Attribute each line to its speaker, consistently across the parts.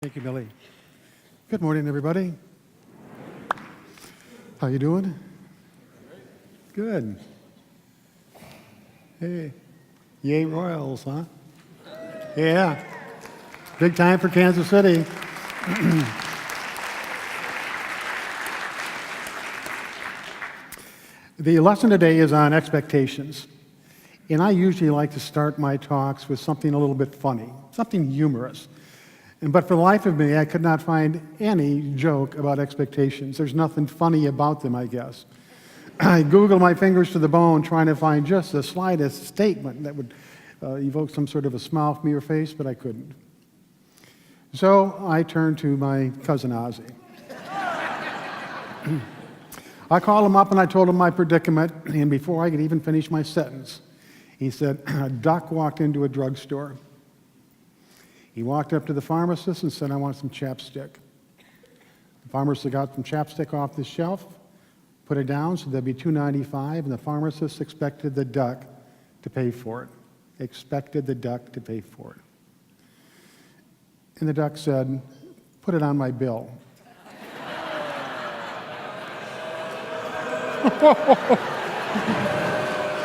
Speaker 1: Thank you, Billy. Good morning, everybody. How you doing? Good. Hey, yay Royals, huh? Yeah. Big time for Kansas City. The lesson today is on expectations. And I usually like to start my talks with something a little bit funny, something humorous. But for the life of me, I could not find any joke about expectations. There's nothing funny about them, I guess. I Googled my fingers to the bone trying to find just the slightest statement that would evoke some sort of a smile from your face, but I couldn't. So I turned to my cousin Ozzie. I called him up and I told him my predicament, and before I could even finish my sentence, he said, a duck walked into a drugstore. He walked up to the pharmacist and said, I want some chapstick. The pharmacist got some chapstick off the shelf, put it down so there'd be $2.95, and the pharmacist expected the duck to pay for it. Expected the duck to pay for it. And the duck said, put it on my bill.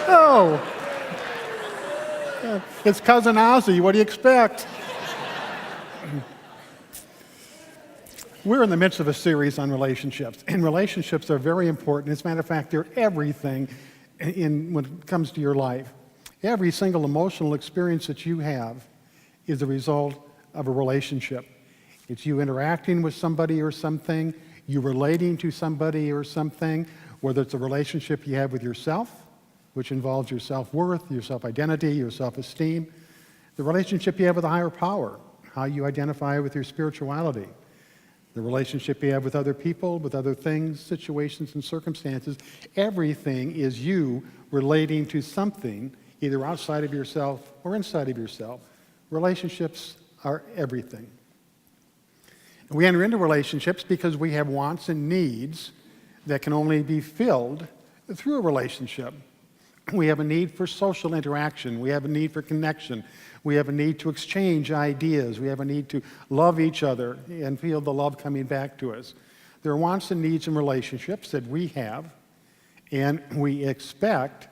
Speaker 1: Oh, it's Cousin Ozzie. What do you expect? We're in the midst of a series on relationships, and relationships are very important. As a matter of fact, they're everything when it comes to your life. Every single emotional experience that you have is a result of a relationship. It's you interacting with somebody or something, you relating to somebody or something, whether it's a relationship you have with yourself, which involves your self-worth, your self-identity, your self-esteem, the relationship you have with a higher power, how you identify with your spirituality, the relationship you have with other people, with other things, situations, and circumstances. Everything is you relating to something, either outside of yourself or inside of yourself. Relationships are everything. We enter into relationships because we have wants and needs that can only be filled through a relationship. We have a need for social interaction. We have a need for connection. We have a need to exchange ideas. We have a need to love each other and feel the love coming back to us. There are wants and needs in relationships that we have, and we expect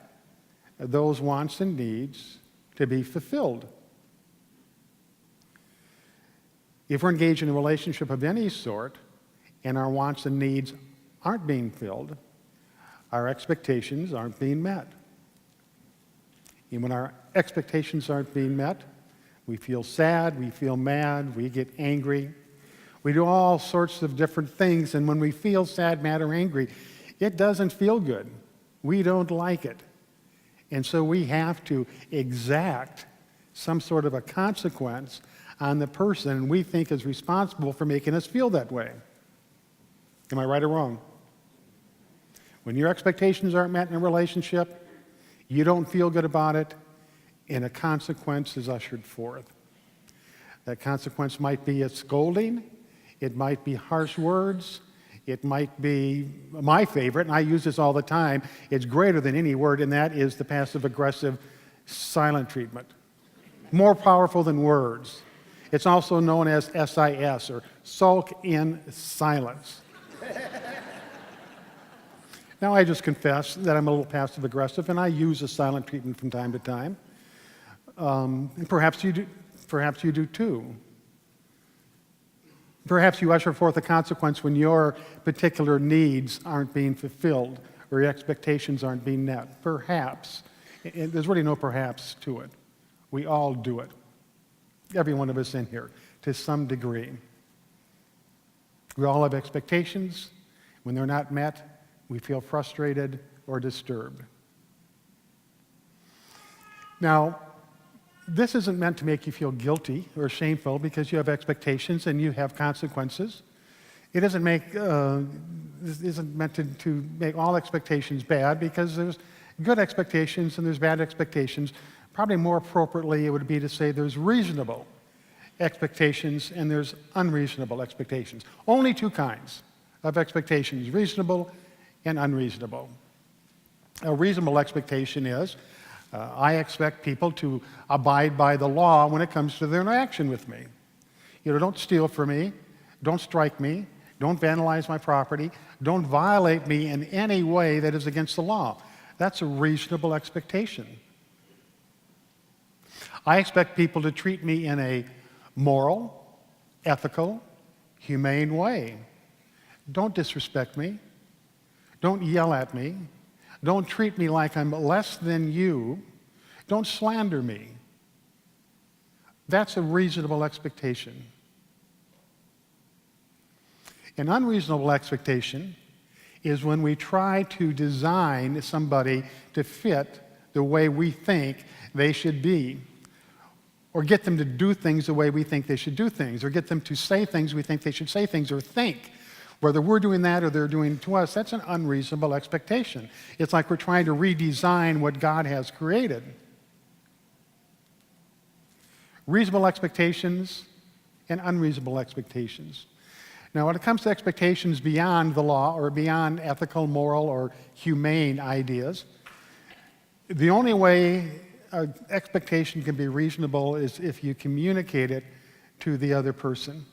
Speaker 1: those wants and needs to be fulfilled. If we're engaged in a relationship of any sort and our wants and needs aren't being filled, our expectations aren't being met. And when our expectations aren't being met, we feel sad, we feel mad, we get angry. We do all sorts of different things, and when we feel sad, mad, or angry, it doesn't feel good. We don't like it. And so we have to exact some sort of a consequence on the person we think is responsible for making us feel that way. Am I right or wrong? When your expectations aren't met in a relationship, you don't feel good about it, and a consequence is ushered forth. That consequence might be a scolding, it might be harsh words, it might be my favorite, and I use this all the time. It's greater than any word, and that is the passive-aggressive silent treatment. More powerful than words. It's also known as SIS, or sulk in silence. Now, I just confess that I'm a little passive-aggressive, and I use a silent treatment from time to time. And perhaps you do too. Perhaps you usher forth a consequence when your particular needs aren't being fulfilled or your expectations aren't being met. Perhaps. And there's really no perhaps to it. We all do it. Every one of us in here, to some degree. We all have expectations. When they're not met, we feel frustrated or disturbed. Now, this isn't meant to make you feel guilty or shameful because you have expectations and you have consequences. It isn't meant to make all expectations bad because there's good expectations and there's bad expectations. Probably more appropriately, it would be to say there's reasonable expectations and there's unreasonable expectations. Only two kinds of expectations, reasonable and unreasonable. A reasonable expectation is, I expect people to abide by the law when it comes to their interaction with me. Don't steal from me, don't strike me, don't vandalize my property, don't violate me in any way that is against the law. That's a reasonable expectation. I expect people to treat me in a moral, ethical, humane way. Don't disrespect me. Don't yell at me. Don't treat me like I'm less than you. Don't slander me. That's a reasonable expectation. An unreasonable expectation is when we try to design somebody to fit the way we think they should be, or get them to do things the way we think they should do things, or get them to say things we think they should say things, or think. Whether we're doing that or they're doing it to us, that's an unreasonable expectation. It's like we're trying to redesign what God has created. Reasonable expectations and unreasonable expectations. Now, when it comes to expectations beyond the law or beyond ethical, moral, or humane ideas, the only way an expectation can be reasonable is if you communicate it to the other person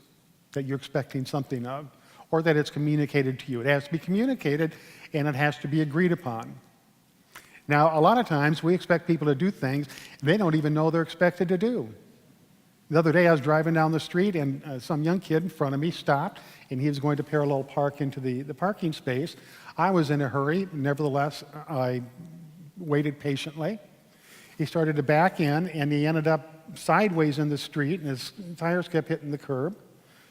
Speaker 1: that you're expecting something of, or that it's communicated to you. It has to be communicated, and it has to be agreed upon. Now, a lot of times we expect people to do things they don't even know they're expected to do. The other day I was driving down the street, and some young kid in front of me stopped, and he was going to parallel park into the parking space. I was in a hurry. Nevertheless, I waited patiently. He started to back in, and he ended up sideways in the street, and his tires kept hitting the curb.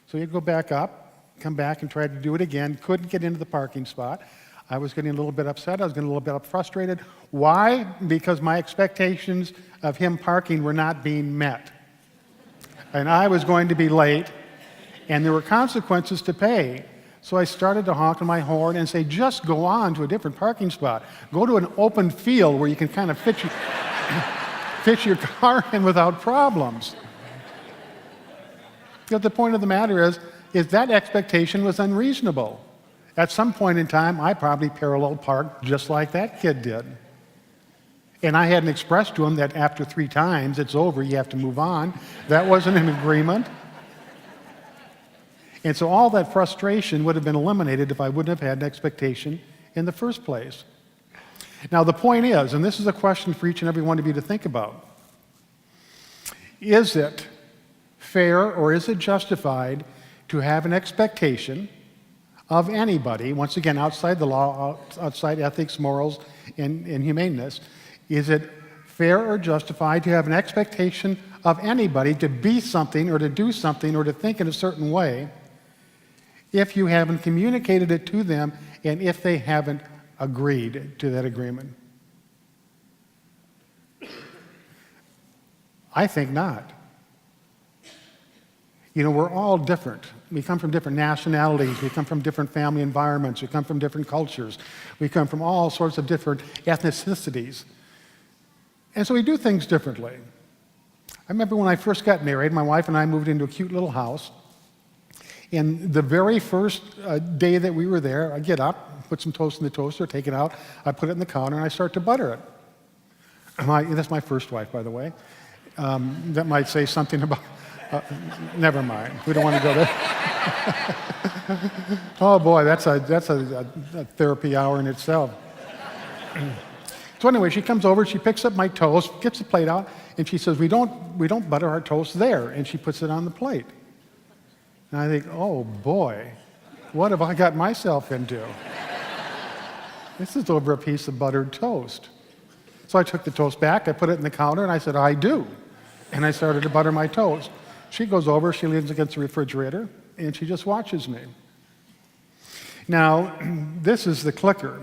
Speaker 1: So he'd go back up, come back and try to do it again, couldn't get into the parking spot. I was getting a little bit upset, I was getting a little bit frustrated. Why? Because my expectations of him parking were not being met. And I was going to be late, and there were consequences to pay. So I started to honk on my horn and say, just go on to a different parking spot. Go to an open field where you can kind of fit your car in without problems. But the point of the matter is that expectation was unreasonable. At some point in time, I probably parallel parked just like that kid did. And I hadn't expressed to him that after 3 times, it's over, you have to move on. That wasn't an agreement. And so all that frustration would have been eliminated if I wouldn't have had an expectation in the first place. Now the point is, and this is a question for each and every one of you to think about, is it fair or is it justified to have an expectation of anybody, once again, outside the law, outside ethics, morals, and humaneness, is it fair or justified to have an expectation of anybody to be something or to do something or to think in a certain way if you haven't communicated it to them and if they haven't agreed to that agreement? I think not. We're all different. We come from different nationalities. We come from different family environments. We come from different cultures. We come from all sorts of different ethnicities. And so we do things differently. I remember when I first got married, my wife and I moved into a cute little house. And the very first day that we were there, I get up, put some toast in the toaster, take it out, I put it in the counter, and I start to butter it. That's my first wife, by the way. That might say something about... never mind. We don't want to go there. Oh boy, that's a therapy hour in itself. So anyway, she comes over, she picks up my toast, gets the plate out, and she says, "We don't butter our toast there," and she puts it on the plate. And I think, oh boy, what have I got myself into? This is over a piece of buttered toast. So I took the toast back, I put it in the counter, and I said, "I do." And I started to butter my toast. She goes over, she leans against the refrigerator, and she just watches me. Now, this is the clicker.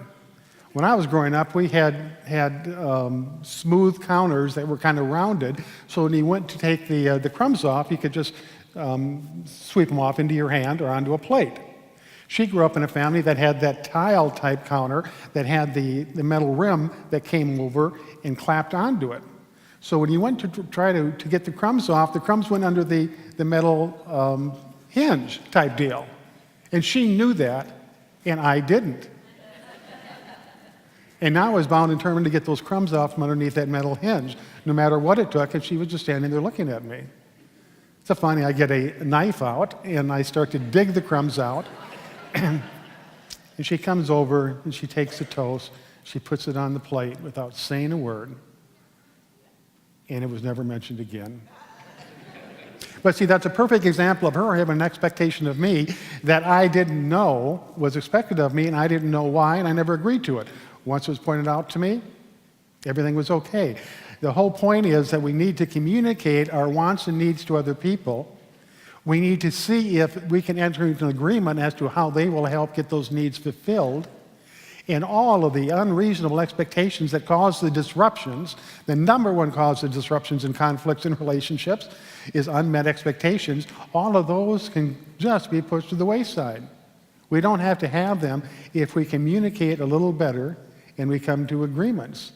Speaker 1: When I was growing up, we had smooth counters that were kind of rounded, so when you went to take the crumbs off, you could just sweep them off into your hand or onto a plate. She grew up in a family that had that tile-type counter that had the metal rim that came over and clapped onto it. So when you went to try to get the crumbs off, the crumbs went under the metal hinge type deal. And she knew that, and I didn't. And now I was bound and determined to get those crumbs off from underneath that metal hinge, no matter what it took, and she was just standing there looking at me. So finally, I get a knife out, and I start to dig the crumbs out. And she comes over, and she takes the toast. She puts it on the plate without saying a word. And it was never mentioned again. But see, that's a perfect example of her having an expectation of me that I didn't know was expected of me, and I didn't know why, and I never agreed to it. Once it was pointed out to me, everything was okay. The whole point is that we need to communicate our wants and needs to other people. We need to see if we can enter into an agreement as to how they will help get those needs fulfilled. And all of the unreasonable expectations that cause the disruptions, the number one cause of disruptions and conflicts in relationships is unmet expectations. All of those can just be pushed to the wayside. We don't have to have them if we communicate a little better and we come to agreements.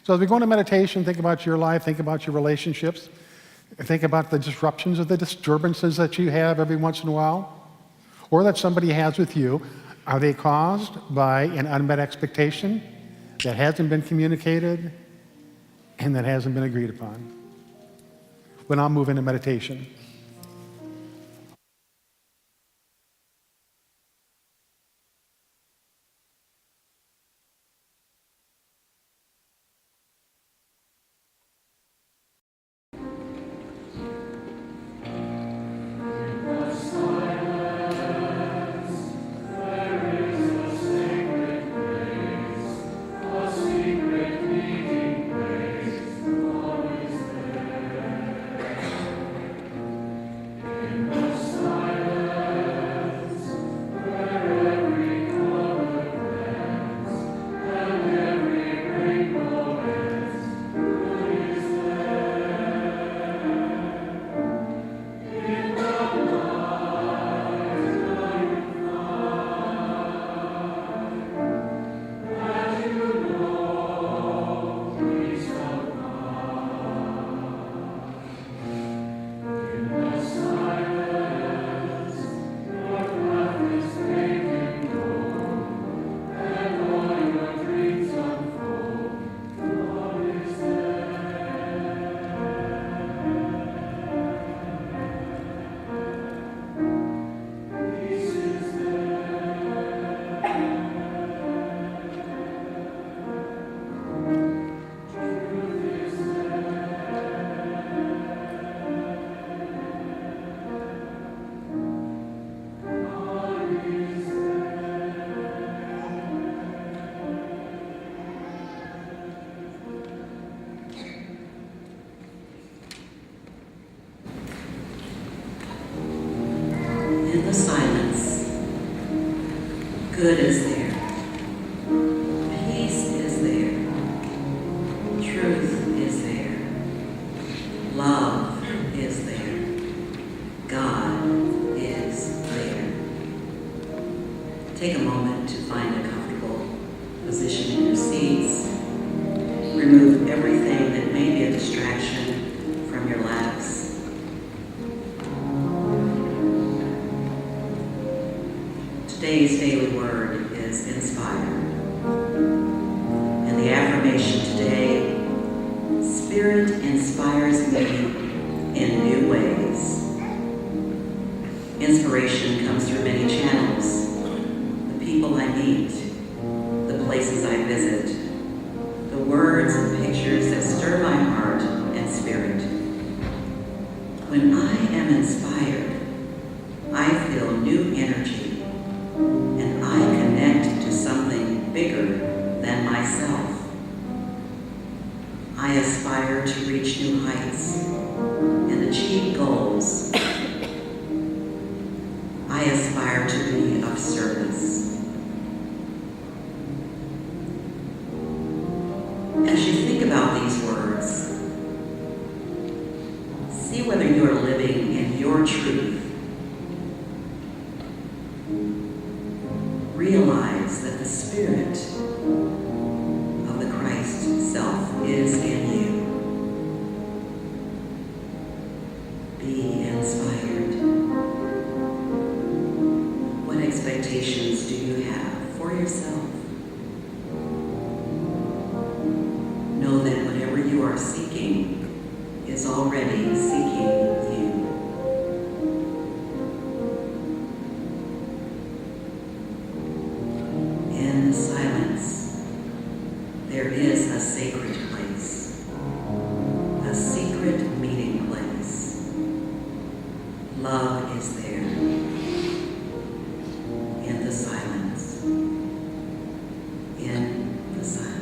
Speaker 1: So as we go into meditation, think about your life, think about your relationships, think about the disruptions or the disturbances that you have every once in a while, or that somebody has with you. Are they caused by an unmet expectation that hasn't been communicated and that hasn't been agreed upon? When I'll move into meditation.
Speaker 2: In the silence, good is there, peace is there, truth is there, love is there, God is there. Take a moment to find a comfortable position in your seats. Remove everything that may be a distraction from your laps. Today's daily word is inspire. And the affirmation today, Spirit inspires me in new ways. Inspiration comes through many channels. The people I meet, the places I visit, the words and pictures that stir my heart and spirit. When I am inspired, I feel new energy. And I connect to something bigger than myself. I aspire to reach new heights and achieve goals. I aspire to be of service. As you think about these words, see whether you are living in your truth. Realize that the Spirit of the Christ self is in you. Be inspired. What expectations do you have for yourself? Know that whatever you are seeking is already seeking you. In the silence, there is a sacred place, a secret meeting place. Love is there. In the silence. In the silence.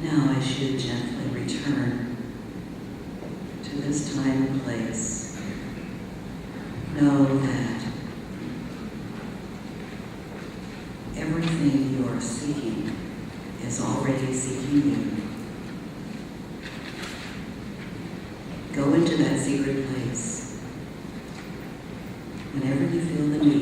Speaker 2: Now I should gently return to this time and place. Know that everything you are seeking is already seeking you. Go into that secret place. Whenever you feel the need